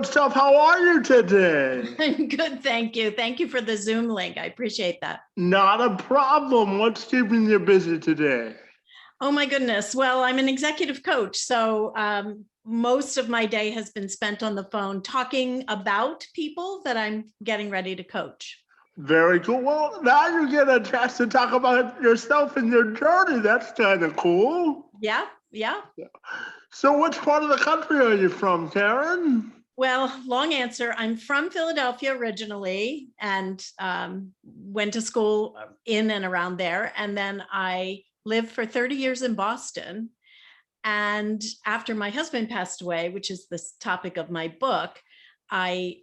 Stuff, how are you today? I'm good, thank you. Thank you for the Zoom link. I appreciate that. Not a problem. What's keeping you busy today? Oh my goodness. Well, I'm an executive coach, so most of my day has been spent on the phone talking about people that I'm getting ready to coach. Very cool. Well, now you get a chance to talk about yourself and your journey. That's kind of cool. Yeah. So which part of the country are you from, Karen? Well, long answer. I'm from Philadelphia originally and went to school in and around there. And then I lived for 30 years in Boston. And after my husband passed away, which is the topic of my book, I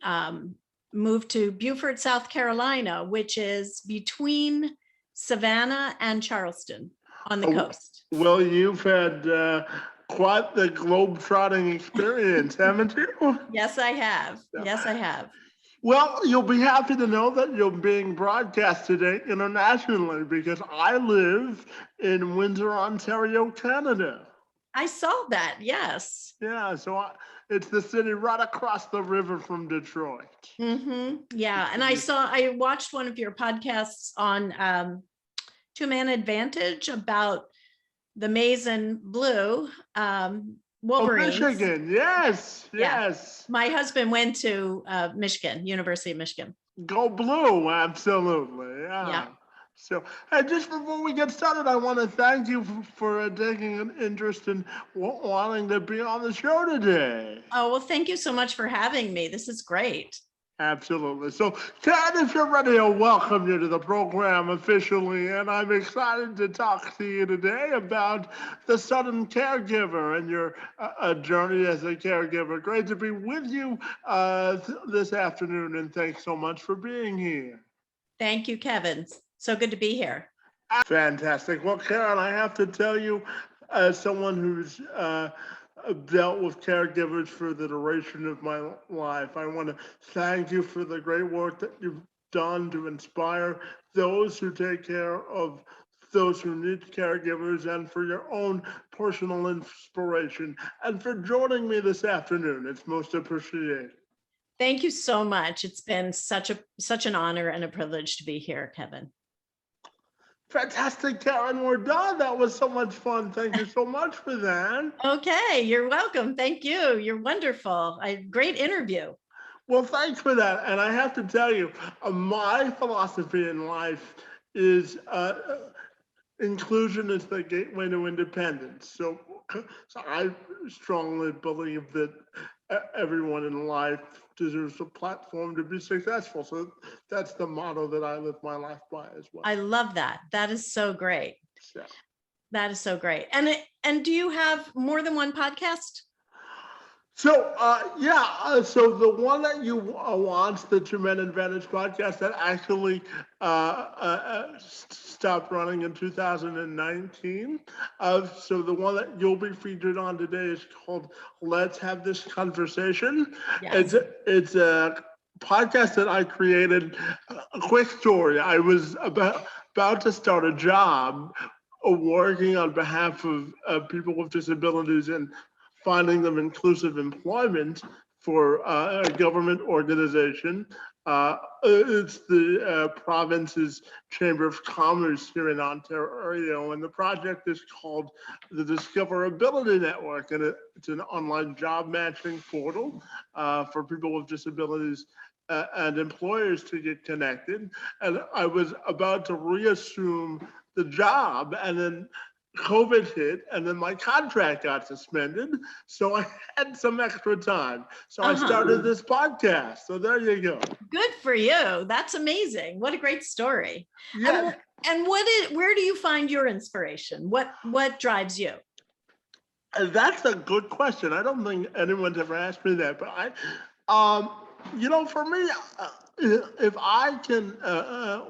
moved to Beaufort, South Carolina, which is between Savannah and Charleston on the coast. Well, you've had quite the globe-trotting experience, haven't you? Yes, I have. Yes, I have. Well, you'll be happy to know that you're being broadcast today internationally because I live in Windsor, Ontario, Canada. I saw that, yes. Yeah, it's the city right across the river from Detroit. Yeah, and I watched one of your podcasts on Two Man Advantage about the maize and blue Wolverines. Oh, Michigan, yes. My husband went to Michigan, University of Michigan. Go blue, absolutely. Yeah. So, just before we get started, I want to thank you for taking an interest in wanting to be on the show today. Oh, well, thank you so much for having me. This is great. Absolutely. So, Karen, if you're ready, I'll welcome you to the program officially, and I'm excited to talk to you today about the Southern caregiver and your journey as a caregiver. Great to be with you this afternoon, and thanks so much for being here. Thank you, Kevin. So good to be here. Fantastic. Well, Karen, I have to tell you, as someone who's dealt with caregivers for the duration of my life, I want to thank you for the great work that you've done to inspire those who take care of those who need caregivers, and for your own personal inspiration, and for joining me this afternoon. It's most appreciated. Thank you so much. It's been such an honor and a privilege to be here, Kevin. Fantastic, Karen. We're done. That was so much fun. Thank you so much for that. Okay, you're welcome. Thank you. You're wonderful. Great interview. Well, thanks for that. And I have to tell you, my philosophy in life is inclusion is the gateway to independence. So I strongly believe that everyone in life deserves a platform to be successful. So that's the motto that I live my life by as well. I love that. That is so great. Yeah. That is so great. And do you have more than one podcast? So, so the one that you launched, the Two Men Advantage podcast, that actually stopped running in 2019. So the one that you'll be featured on today is called Let's Have This Conversation. Yes. It's a podcast that I created. A quick story. I was about to start a job working on behalf of people with disabilities and finding them inclusive employment for a government organization. It's the province's Chamber of Commerce here in Ontario, and the project is called the Discoverability Network, and it's an online job matching portal for people with disabilities and employers to get connected. And I was about to reassume the job, and then COVID hit, and then my contract got suspended, so I had some extra time. So I started this podcast. So there you go. Good for you. That's amazing. What a great story. Yeah. And where do you find your inspiration? What drives you? That's a good question. I don't think anyone's ever asked me that, but for me, if I can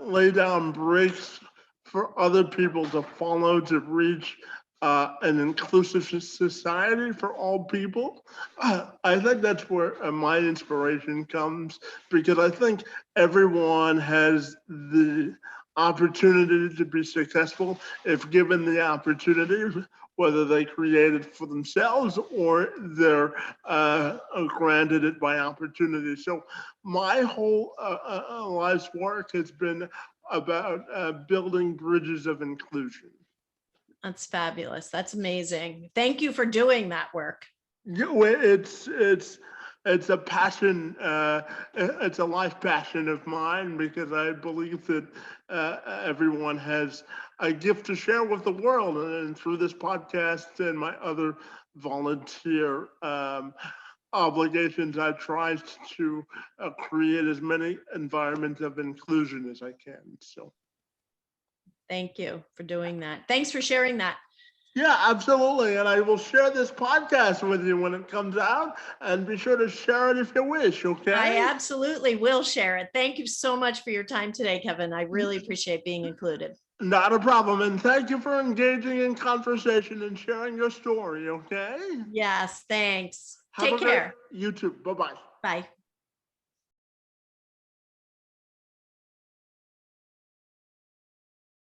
lay down bricks for other people to follow to reach an inclusive society for all people, I think that's where my inspiration comes, because I think everyone has the opportunity to be successful if given the opportunity. whether they create it for themselves or they're granted it by opportunity. So my whole life's work has been about building bridges of inclusion. That's fabulous. That's amazing. Thank you for doing that work. Yeah, well, it's a passion. It's a life passion of mine because I believe that everyone has a gift to share with the world, and through this podcast and my other volunteer obligations, I try to create as many environments of inclusion as I can. So, Thank you for doing that. Thanks for sharing that. yeah, absolutely. And I will share this podcast with you when it comes out, and be sure to share it if you wish. Okay. I absolutely will share it. Thank you so much for your time today, Kevin. I really appreciate being included. Not a problem. And thank you for engaging in conversation and sharing your story. Okay. Yes, thanks. Have Take a great care. you too. Bye bye. Bye.